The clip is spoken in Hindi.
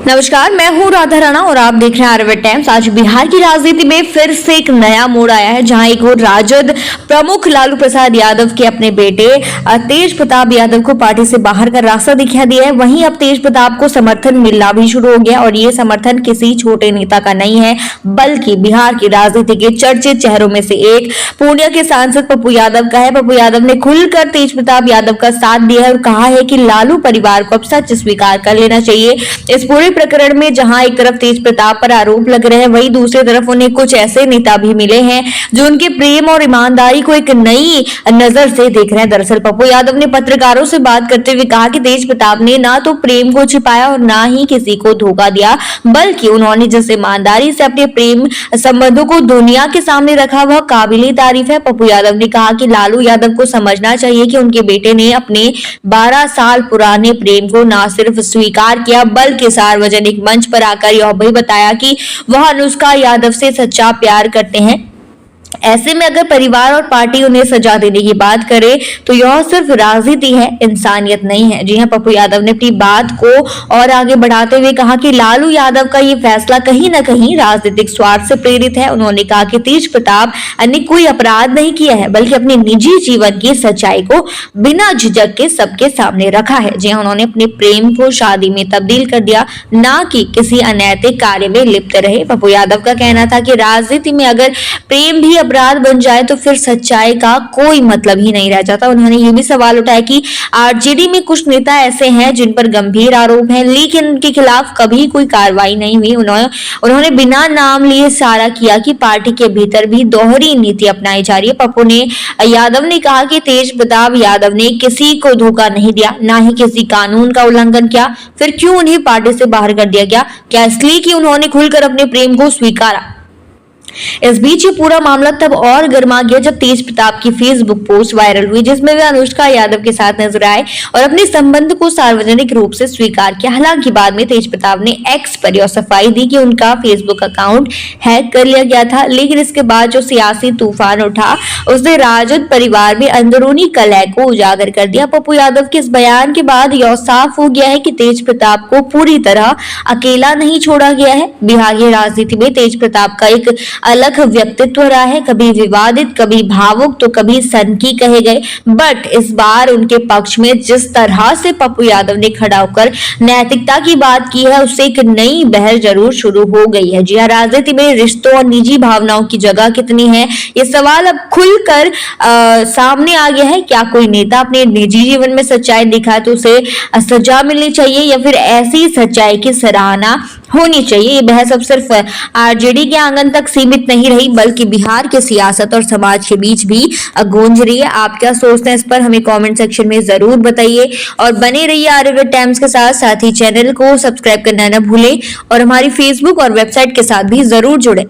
नमस्कार, मैं हूं राधा राणा और आप देख रहे हैं आरएनबी टाइम्स। आज बिहार की राजनीति में फिर से एक नया मोड़ आया है, जहां एक और राजद प्रमुख लालू प्रसाद यादव के अपने बेटे तेज प्रताप यादव को पार्टी से बाहर का रास्ता दिखा दिया है। वहीं अब तेज प्रताप को समर्थन मिलना भी शुरू हो गया और ये समर्थन किसी छोटे नेता का नहीं है, बल्कि बिहार की राजनीति के चर्चित चेहरों में से एक पूर्णिया के सांसद पप्पू यादव का है। पप्पू यादव ने खुलकर तेज प्रताप यादव का साथ दिया है और कहा है कि लालू परिवार को अब सच स्वीकार कर लेना चाहिए। इस पूरे प्रकरण में जहां एक तरफ तेज प्रताप पर आरोप लग रहे हैं, वहीं दूसरी तरफ उन्हें कुछ ऐसे नेता भी मिले हैं जो उनके प्रेम और ईमानदारी को एक नई नजर से देख रहे हैं। दरअसल पप्पू यादव ने पत्रकारों से बात करते हुए कहा कि तेज प्रताप ने ना तो प्रेम को छिपाया और ना ही किसी को धोखा दिया, बल्कि उन्होंने जिस ईमानदारी से अपने प्रेम संबंधों को दुनिया के सामने रखा वह काबिले तारीफ है। पप्पू यादव ने कहा कि लालू यादव को समझना चाहिए कि उनके बेटे ने अपने 12 साल पुराने प्रेम को न सिर्फ स्वीकार किया बल्कि सार्वजनिक मंच पर आकर यह भी बताया कि वह अनुष्का यादव से सच्चा प्यार करते हैं। ऐसे में अगर परिवार और पार्टी उन्हें सजा देने की बात करे तो यह सिर्फ राजनीति है, इंसानियत नहीं है। जी हां, पप्पू यादव ने अपनी बात को और आगे बढ़ाते हुए कहा कि लालू यादव का ये फैसला कहीं न कहीं राजनीतिक स्वार्थ से प्रेरित है। उन्होंने कहा कि तेज प्रताप ने कोई अपराध नहीं किया है, बल्कि अपने निजी जीवन की सच्चाई को बिना झिझक के सबके सामने रखा है। जी हां, उन्होंने अपने प्रेम को शादी में तब्दील कर दिया, ना कि किसी अनैतिक कार्य में लिप्त रहे। पप्पू यादव का कहना था कि राजनीति में अगर प्रेम भी अपराध बन जाए तो फिर सच्चाई का कोई मतलब ही नहीं रह जाता। उन्होंने ये भी सवाल उठाया कि आरजेडी में कुछ नेता ऐसे हैं जिन पर गंभीर आरोप हैं, लेकिन उनके खिलाफ कभी कोई कार्रवाई नहीं हुई। उन्होंने बिना नाम लिए इशारा किया कि पार्टी के भीतर भी दोहरी नीति अपनाई जा रही है। पप्पू यादव ने कहा कि तेज प्रताप यादव ने किसी को धोखा नहीं दिया, ना ही किसी कानून का उल्लंघन किया। फिर क्यों उन्हें पार्टी से बाहर कर दिया गया? क्या इसलिए कि उन्होंने खुलकर अपने प्रेम को स्वीकारा? इस बीच ये पूरा मामला तब और गर्मा गया जब तेज प्रताप की फेसबुक पोस्ट वायरल हुई, जिसमें वे अनुष्का यादव के साथ नजर आए और अपने संबंध को सार्वजनिक रूप से स्वीकार किया। हालांकि बाद में तेज प्रताप ने एक्स पर यह सफाई दी कि उनका फेसबुक अकाउंट हैक कर लिया गया था, लेकिन इसके बाद जो सियासी तूफान उठा उसने राजद परिवार में अंदरूनी कलह को उजागर कर दिया। पप्पू यादव के इस बयान के बाद यह साफ हो गया है कि तेज प्रताप को पूरी तरह अकेला नहीं छोड़ा गया है। बिहार की राजनीति में तेज प्रताप का एक अलग व्यक्तित्व रहा है, कभी विवादित, कभी भावुक, तो कभी सनकी कहे गए। बट इस बार उनके पक्ष में जिस तरह से पप्पू यादव ने खड़ा होकर नैतिकता की बात की है, उससे एक नई बहस जरूर शुरू हो गई है। जी हां, राजनीति में रिश्तों और निजी भावनाओं की जगह कितनी है, ये सवाल अब खुलकर सामने आ गया है। क्या कोई नेता अपने निजी जीवन में सच्चाई दिखाए तो उसे सजा मिलनी चाहिए या फिर ऐसी सच्चाई की सराहना होनी चाहिए? ये बहस अब सिर्फ आरजेडी के आंगन तक सीमित नहीं रही, बल्कि बिहार के सियासत और समाज के बीच भी गूंज रही है। आप क्या सोचते हैं इस पर हमें कमेंट सेक्शन में जरूर बताइए और बने रहिए आरएनबी टाइम्स के साथ। साथ ही चैनल को सब्सक्राइब करना न भूलें और हमारी फेसबुक और वेबसाइट के साथ भी जरूर जुड़े।